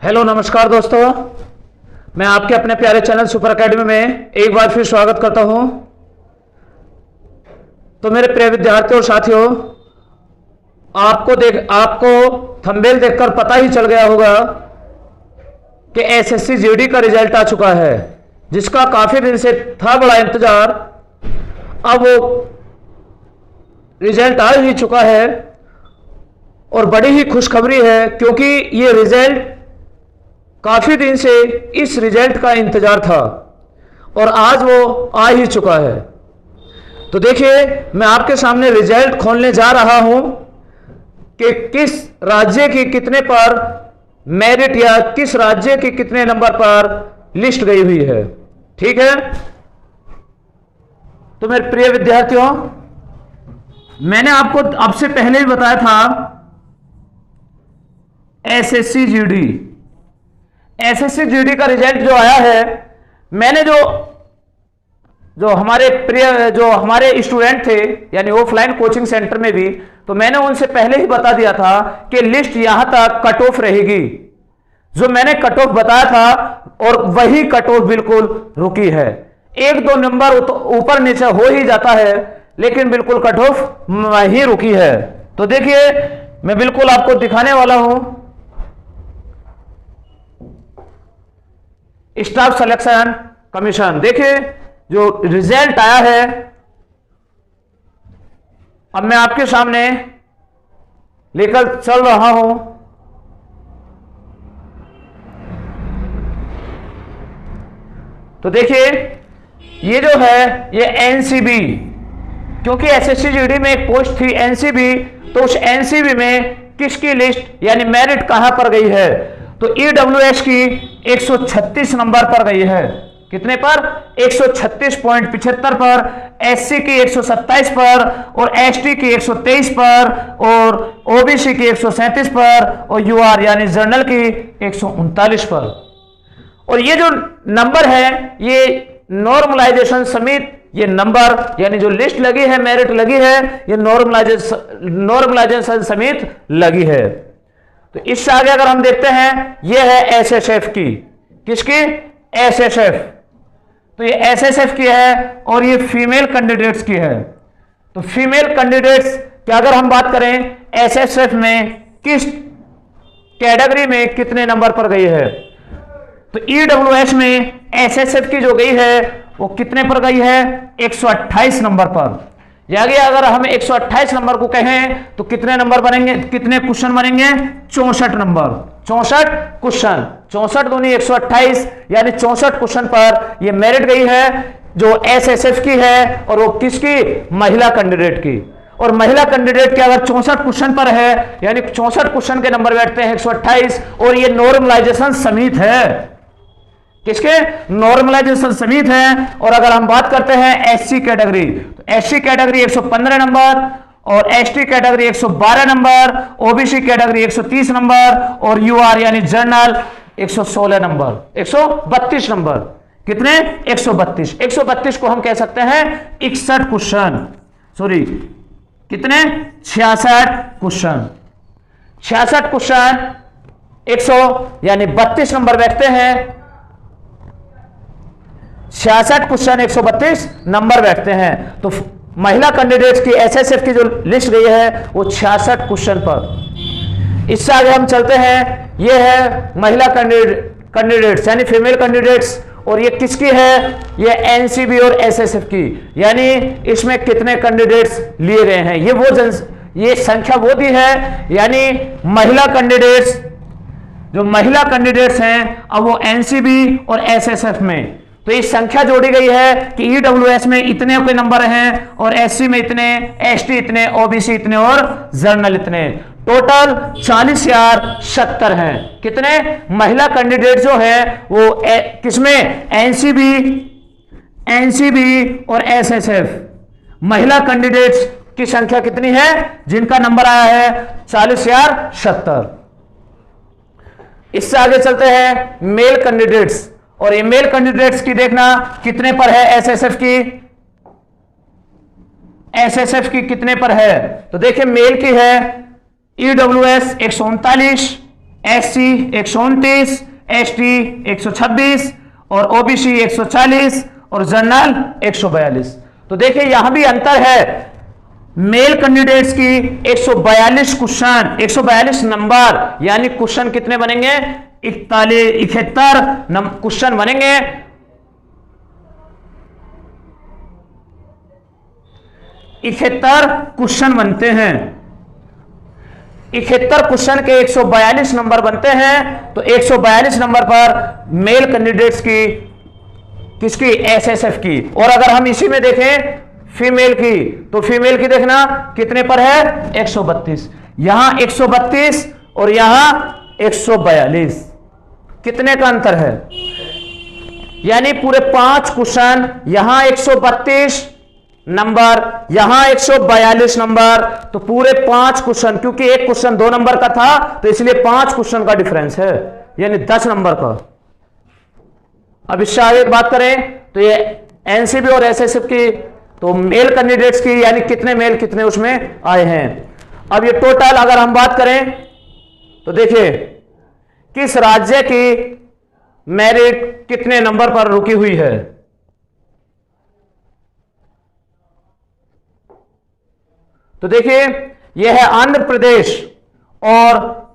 Hello नमस्कार दोस्तों, मैं आपके अपने प्यारे चैनल सुपर एकेडमी में एक बार फिर स्वागत करता हूं। तो मेरे प्रिय विद्यार्थियों और साथियों, आपको थंबनेल देखकर पता ही चल गया होगा कि एसएससी जीडी का रिजल्ट आ चुका है, जिसका काफी दिन से था बड़ा इंतजार। अब वो रिजल्ट आ ही चुका है और बड़ी ही खुशखबरी है, क्योंकि ये रिजल्ट काफी दिन से इस रिजल्ट का इंतजार था और आज वो आ ही चुका है। तो देखिए, मैं आपके सामने रिजल्ट खोलने जा रहा हूं कि किस राज्य की कितने पर मेरिट या किस राज्य की कितने नंबर पर लिस्ट गई हुई है। ठीक है, तो मेरे प्रिय विद्यार्थियों, मैंने आपको आपसे पहले ही बताया था एसएससी जीडी का रिजल्ट जो आया है, मैंने जो हमारे स्टूडेंट थे यानी ऑफलाइन कोचिंग सेंटर में भी, तो मैंने उनसे पहले ही बता दिया था कि लिस्ट यहां तक कट ऑफ रहेगी। जो मैंने कट ऑफ बताया था और वही कट ऑफ बिल्कुल रुकी है। एक दो नंबर ऊपर नीचे हो ही जाता है, लेकिन बिल्कुल कट ऑफ वही रुकी है। तो देखिए, मैं बिल्कुल आपको दिखाने वाला हूं स्टाफ सिलेक्शन कमीशन। देखिए, जो रिजल्ट आया है, अब मैं आपके सामने लेकर चल रहा हूं। तो देखिए, ये जो है ये एनसीबी, क्योंकि एसएससी जीडी में एक पोस्ट थी एनसीबी, तो उस एनसीबी में किसकी लिस्ट यानी मेरिट कहां पर गई है, तो ईडब्ल्यूएस की 136 नंबर पर गई है। कितने पर? 136.75 पर, एससी की 127 पर, और एसटी की 123 पर, और ओबीसी की 137 पर, और यूआर यानी जनरल की 139 पर। और ये जो नंबर है, ये नॉर्मलाइजेशन समेत ये नंबर यानी जो लिस्ट लगी है, मेरिट लगी है, ये नॉर्मलाइजेशन समेत लगी है। तो इससे आगे अगर हम देखते हैं, ये है एसएसएफ की। किसकी? एसएसएफ। तो ये एसएसएफ की है और ये फीमेल कैंडिडेट्स की है। तो फीमेल कैंडिडेट्स की अगर हम बात करें, एसएसएफ में किस कैटेगरी में कितने नंबर पर गई है, तो ईडब्ल्यूएस में एसएसएफ की जो गई है वो कितने पर गई है? 128 नंबर पर। यानी अगर हम 128 नंबर को कहें तो कितने नंबर बनेंगे, कितने क्वेश्चन बनेंगे? 64 नंबर, 64 क्वेश्चन, 64 दूनी 128 यानी 64 क्वेश्चन पर ये मेरिट गई है, जो एसएसएफ की है। और वो किसकी? महिला कैंडिडेट की। और महिला कैंडिडेट के अगर 64 क्वेश्चन पर है, यानी 64 क्वेश्चन के नंबर बैठते हैं 128, और ये नॉर्मलाइजेशन समेत है। किसके? नॉर्मलाइजेशन समेत है। और अगर हम बात करते हैं एससी कैटेगरी, तो एससी कैटेगरी 115 नंबर, और ST category 112 number, OBC category 130 number, और यूआर यानी जनरल 116 नंबर, 132 नंबर। कितने? 132। 132 को हम कह सकते हैं 61 क्वेश्चन, सॉरी कितने? 66 क्वेश्चन। 66 क्वेश्चन 100 यानी 32 नंबर बैठते हैं। 66 क्वेश्चन 132 नंबर बैठते हैं। तो महिला कैंडिडेट्स की एसएसएफ की जो लिस्ट गई है वो 66 क्वेश्चन पर। इससे आगे हम चलते हैं, ये है महिला कैंडिडेट्स यानी फीमेल कैंडिडेट्स, और ये किसकी है? ये एनसीबी और एसएसएफ की, यानी इसमें कितने कैंडिडेट्स लिए गए हैं, ये संख्या वो दी है, यानी महिला कैंडिडेट्स, जो महिला कैंडिडेट्स हैं अब वो एनसीबी और एसएसएफ में। तो ये संख्या जोड़ी गई है कि ईडब्ल्यूएस में इतने के नंबर हैं, और एससी में इतने, एसटी इतने, ओबीसी इतने, और जनरल इतने। टोटल 40,070 हैं। कितने? महिला कैंडिडेट जो है वो किसमें? एनसीबी और एसएसएफ। महिला कैंडिडेट्स की संख्या कितनी है जिनका नंबर आया है? 40,070। इससे आगे चलते हैं मेल कैंडिडेट्स, और ये मेल कैंडिडेट्स की देखना कितने पर है एसएसएफ की कितने पर है। तो देखिए, मेल की है ईडब्ल्यूएस 139, SC 129, ST 126 और OBC 140 और जनरल 142। तो देखिए यहां भी अंतर है। मेल कैंडिडेट्स की 142 क्वेश्चन, 142 नंबर, यानी क्वेश्चन कितने बनेंगे? 71 क्वेश्चन बनेंगे। 71 क्वेश्चन बनते हैं। 71 क्वेश्चन के 142 नंबर बनते हैं। तो 142 नंबर पर मेल कैंडिडेट्स की, किसकी? SSF की। और अगर हम इसी में देखें फीमेल की, तो फीमेल की देखना कितने पर है? 132। यहां 132 और यहां 142, कितने का अंतर है? यानी पूरे 5 क्वेश्चन, यहां 132 नंबर, यहां 142 नंबर, तो पूरे 5 क्वेश्चन, क्योंकि एक क्वेश्चन 2 नंबर का था तो इसलिए 5 क्वेश्चन का डिफरेंस है, यानी 10 नंबर का। अब इससे आगे बात करें तो ये एनसीबी और एसएसएफ की, तो मेल कैंडिडेट्स की, यानी कितने मेल कितने उसमें आए हैं। अब ये टोटल अगर हम बात करें तो देखिए किस राज्य की मेरिट कितने नंबर पर रुकी हुई है। तो देखिए यह है आंध्र प्रदेश, और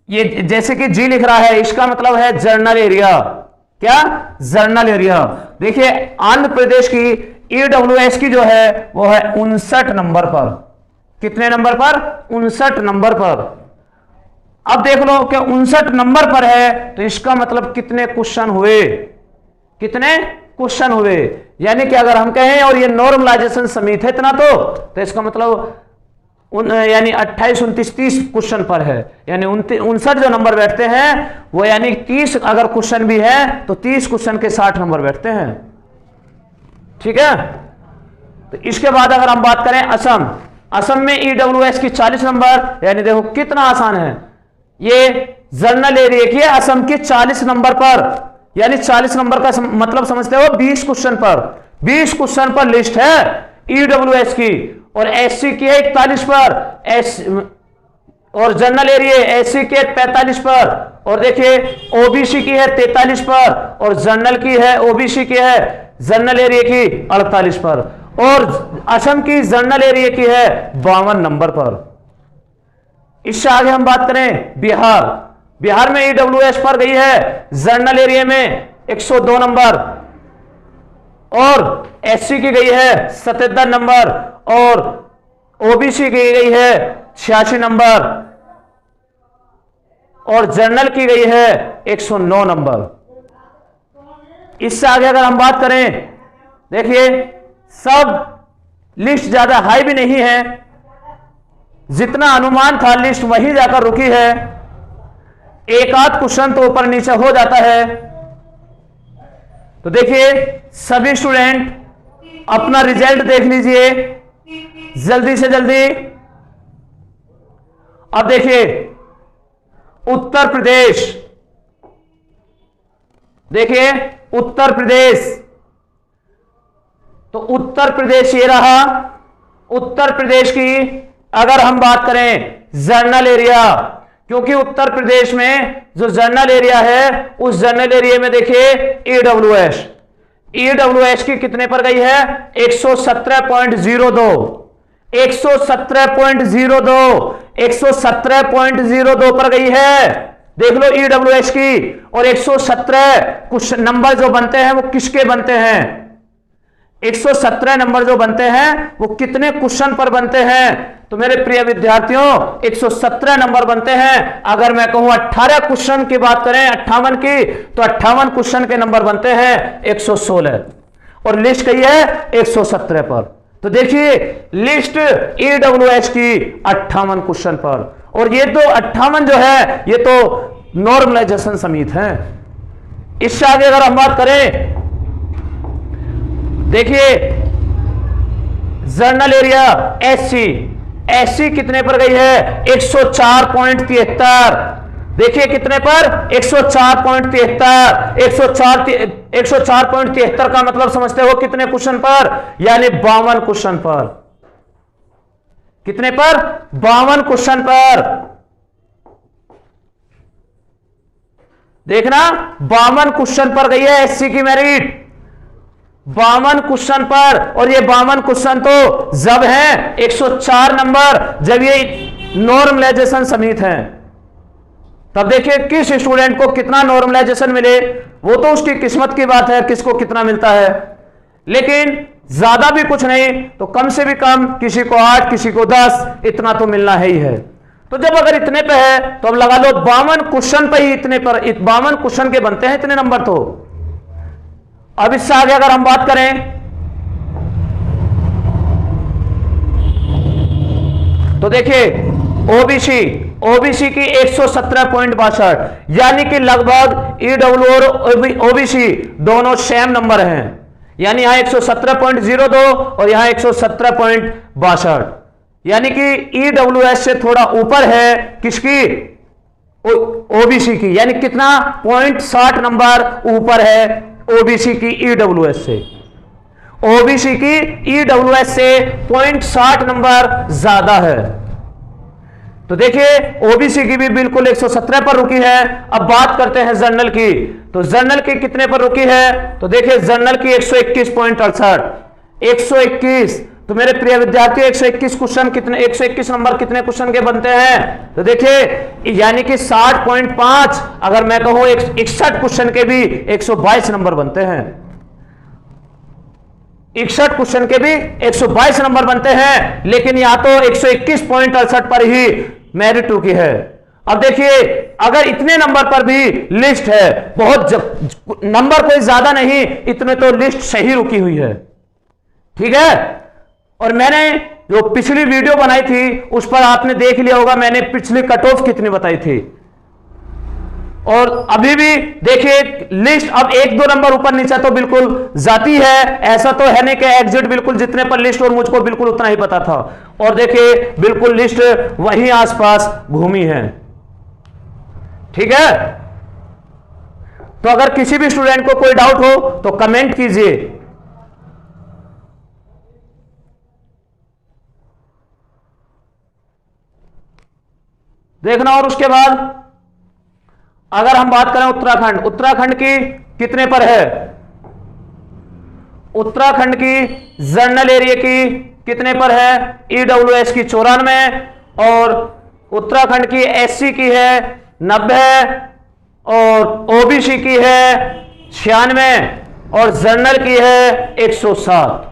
ये जैसे कि जी लिख रहा है, इसका मतलब है जर्नल एरिया। क्या? Journal area. देखिए आंध्र प्रदेश की ईडब्ल्यूएस की जो है वो है 59 नंबर पर। कितने नंबर पर? 59 नंबर पर। अब देख लो कि 59 नंबर पर है तो इसका मतलब कितने क्वेश्चन हुए? कितने क्वेश्चन हुए? यानी कि अगर हम कहें और ये नॉर्मलाइजेशन समीत है इतना, तो इसका मतलब यानी 28, 29, 30 क्वेश्चन पर है, यानी 59 जो नंबर बैठते हैं वो, यानी 30 अगर क्वेश्चन भी है तो 30 क्वेश्चन के 60 नंबर बैठते हैं। ठीक है। तो इसके बाद अगर हम बात करें असम, असम में ईडब्ल्यूएस की 40 नंबर, यानी देखो कितना आसान है। ये जर्नल एरिया की है असम की 40 नंबर पर, यानी 40 नंबर का मतलब समझते हो 20 क्वेश्चन पर, 20 क्वेश्चन पर लिस्ट है ईडब्ल्यूएस की। और एससी की है 41 पर, और जनरल एरिया एससी की है 45 पर, और देखिए ओबीसी की है 43 पर, और जनरल की है ओबीसी की है जनरल एरिया की 48 पर, और असम की जनरल एरिया की है 52 नंबर पर। इससे आगे हम बात करें बिहार, बिहार में ईडब्ल्यूएस पर गई है जनरल एरिया में 102 नंबर, और एससी की गई है 77 नंबर, और ओबीसी की गई है 86 नंबर, और जनरल की गई है 109 नंबर। इससे आगे अगर हम बात करें, देखिए सब लिस्ट ज्यादा हाई भी नहीं है, जितना अनुमान था लिस्ट वही जाकर रुकी है। एक आध क्वेश्चन तो ऊपर नीचे हो जाता है। तो देखिए सभी स्टूडेंट अपना रिजल्ट देख लीजिए जल्दी से जल्दी। अब देखिए उत्तर प्रदेश, देखिए उत्तर प्रदेश, तो उत्तर प्रदेश ये रहा। उत्तर प्रदेश की अगर हम बात करें जनरल एरिया, क्योंकि उत्तर प्रदेश में जो जनरल एरिया है उस जनरल एरिया में देखिए ईडब्ल्यूएस, ईडब्ल्यूएस की कितने पर गई है? 117.02, 117.02, 117.02 पर गई है। देख लो ईडब्ल्यूएस की। और 117 कुछ नंबर जो बनते हैं वो किसके बनते हैं? 117 नंबर जो बनते हैं वो कितने क्वेश्चन पर बनते हैं? तो मेरे प्रिय विद्यार्थियों 117 नंबर बनते हैं। अगर मैं कहूं 18 क्वेश्चन की बात करें 58 की, तो 58 क्वेश्चन के नंबर बनते हैं 116, और लिस्ट कही है 117 पर। तो देखिए लिस्ट ईडब्ल्यूएस की 58 क्वेश्चन पर, और ये तो 58 जो है ये तो नॉर्मलाइजेशन समीत है। इससे आगे अगर हम बात करें, देखिए जनरल एरिया एससी, एससी कितने पर गई है? 104.73। देखिए कितने पर? 104.73। 104.73 का मतलब समझते हो कितने क्वेश्चन पर? यानी 52 क्वेश्चन पर। कितने पर? 52 क्वेश्चन पर। देखना 52 क्वेश्चन पर गई है एससी की मेरिट, 52 क्वेश्चन पर। और ये 52 क्वेश्चन तो जब है 104 नंबर, जब ये नॉर्मलाइजेशन समेत है। तब देखिए किस स्टूडेंट को कितना नॉर्मलाइजेशन मिले, वो तो उसकी किस्मत की बात है, किसको कितना मिलता है। लेकिन ज्यादा भी कुछ नहीं तो कम से भी कम किसी को 8, किसी को 10, इतना तो मिलना है ही है। तो जब अगर इतने पे है तो अब लगा लो 52 क्वेश्चन पे ही इतने पर 52 क्वेश्चन के बनते हैं इतने नंबर। तो अब इससे आगे अगर हम बात करें तो देखिए ओबीसी की 117.62, यानी कि लगभग ईडब्ल्यू और ओबीसी दोनों सेम नंबर हैं। यानी यहां 117.02 और यहां 117.62, यानी कि ईडब्ल्यूएस से थोड़ा ऊपर है किसकी, ओबीसी की। यानी कितना 0.60 नंबर ऊपर है ओबीसी की ईडब्ल्यूएस से। ओबीसी की ईडब्ल्यूएस से 0.60 नंबर ज्यादा है। तो देखिए ओबीसी की भी बिल्कुल 117 पर रुकी है। अब बात करते हैं जनरल की, तो जनरल की कितने पर रुकी है, तो देखिए जनरल की 121.68, 121। तो मेरे प्रिय विद्यार्थियों 121 क्वेश्चन कितने, 121 नंबर कितने क्वेश्चन के बनते हैं, तो देखिए यानी कि 60.5, अगर मैं कहूं 61 क्वेश्चन के भी 122 नंबर बनते हैं। 61 क्वेश्चन के भी 122 नंबर बनते हैं, लेकिन यहां तो 121.68 पर ही मेरिट रुकी है। अब देखिए अगर इतने नंबर पर भी लिस्ट है, बहुत नंबर कोई ज्यादा नहीं, इतने तो लिस्ट सही रुकी हुई है, ठीक है। और मैंने जो पिछली वीडियो बनाई थी उस पर आपने देख लिया होगा, मैंने पिछली कट ऑफ कितनी बताई थी। और अभी भी देखिए लिस्ट अब 1-2 नंबर ऊपर नीचे तो बिल्कुल जाती है, ऐसा तो है नहीं कि एग्जिट बिल्कुल जितने पर लिस्ट और मुझको बिल्कुल उतना ही पता था। और देखिए बिल्कुल लिस्ट वहीं आसपास घूमी है, ठीक है। तो अगर किसी भी स्टूडेंट को कोई डाउट हो तो कमेंट कीजिए। देखना। और उसके बाद अगर हम बात करें उत्तराखंड की कितने पर है, उत्तराखंड की जनरल एरिया की कितने पर है, ईडब्ल्यूएस की 94, और उत्तराखंड की एससी की है 90, और ओबीसी की है 96, और जनरल की है 107।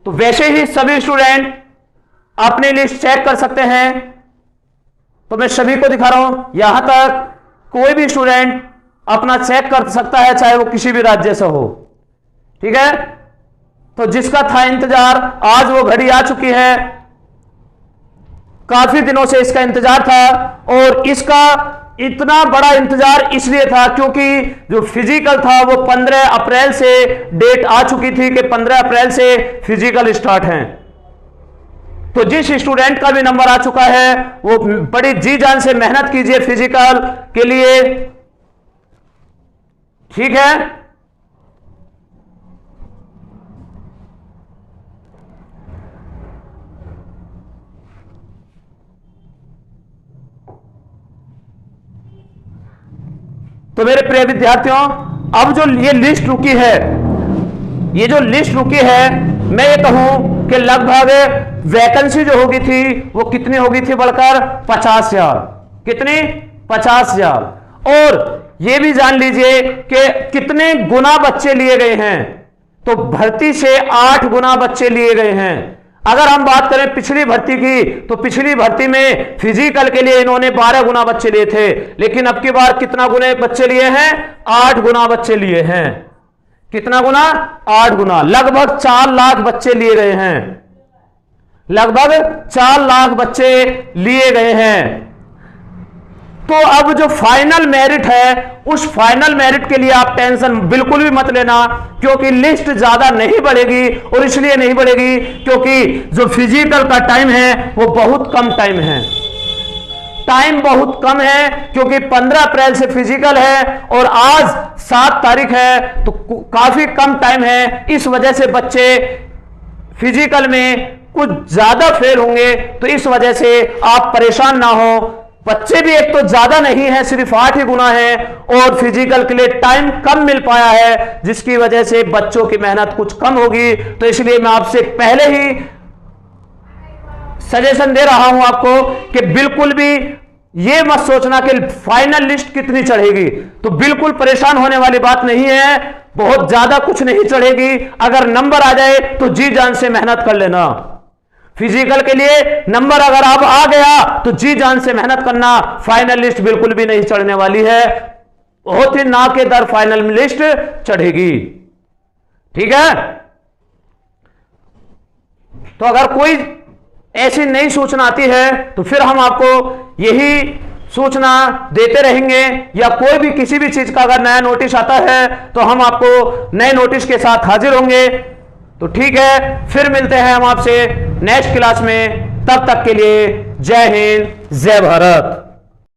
तो वैसे ही सभी स्टूडेंट अपनी लिस्ट चेक कर सकते हैं। तो मैं सभी को दिखा रहा हूं, यहां तक कोई भी स्टूडेंट अपना चेक कर सकता है, चाहे वो किसी भी राज्य से हो, ठीक है। तो जिसका था इंतजार, आज वो घड़ी आ चुकी है। काफी दिनों से इसका इंतजार था, और इसका इतना बड़ा इंतजार इसलिए था क्योंकि जो फिजिकल था वो 15 अप्रैल से डेट आ चुकी थी कि 15 अप्रैल से फिजिकल स्टार्ट हैं। तो जिस स्टूडेंट का भी नंबर आ चुका है वो बड़ी जी जान से मेहनत कीजिए फिजिकल के लिए, ठीक है। तो मेरे प्रिय विद्यार्थियों, अब जो ये लिस्ट रुकी है, ये जो लिस्ट रुकी है, मैं ये कहूं कि लगभग वैकेंसी जो होगी थी वो कितनी होगी थी बढ़कर 50,000। कितनी? 50,000। और ये भी जान लीजिए कि कितने गुना बच्चे लिए गए हैं, तो भर्ती से 8 गुना बच्चे लिए गए हैं। अगर हम बात करें पिछली भर्ती की, तो पिछली भर्ती में फिजिकल के लिए इन्होंने 12 गुना बच्चे लिए थे, लेकिन अब की बार कितना गुना बच्चे लिए हैं? 8 गुना बच्चे लिए हैं। कितना गुना? 8 गुना। लगभग 4 लाख बच्चे लिए गए हैं, लगभग 4 लाख बच्चे लिए गए हैं। तो अब जो फाइनल मेरिट है, उस फाइनल मेरिट के लिए आप टेंशन बिल्कुल भी मत लेना, क्योंकि लिस्ट ज्यादा नहीं बढ़ेगी। और इसलिए नहीं बढ़ेगी क्योंकि जो फिजिकल का टाइम है वो बहुत कम टाइम है, टाइम बहुत कम है, क्योंकि 15 अप्रैल से फिजिकल है और आज 7 तारीख है, तो काफी कम टाइम है। इस वजह से बच्चे फिजिकल में कुछ ज्यादा फेल होंगे। तो इस वजह से आप परेशान ना हो, बच्चे भी एक तो ज्यादा नहीं है, सिर्फ 8 ही गुना है, और फिजिकल के लिए टाइम कम मिल पाया है, जिसकी वजह से बच्चों की मेहनत कुछ कम होगी। तो इसलिए मैं आपसे पहले ही सजेशन दे रहा हूं आपको कि बिल्कुल भी ये मत सोचना कि फाइनल लिस्ट कितनी चढ़ेगी। तो बिल्कुल परेशान होने वाली बात नहीं है, बहुत ज्यादा कुछ नहीं चढ़ेगी। अगर नंबर आ जाए तो जी जान से मेहनत कर लेना। फिजिकल के लिए नंबर अगर अब आ गया तो जी जान से मेहनत करना, फाइनल लिस्ट बिल्कुल भी नहीं चढ़ने वाली है, बहुत ही ना के दर फाइनल लिस्ट चढ़ेगी। ठीक है, तो अगर कोई ऐसी नई सूचना आती है तो फिर हम आपको यही सूचना देते रहेंगे, या कोई भी किसी भी चीज का अगर नया नोटिस आता है तो हम आपको नए नोटिस के साथ हाजिर होंगे। तो ठीक है, फिर मिलते हैं हम आपसे नेक्स्ट क्लास में। तब तक के लिए जय हिंद, जय भारत।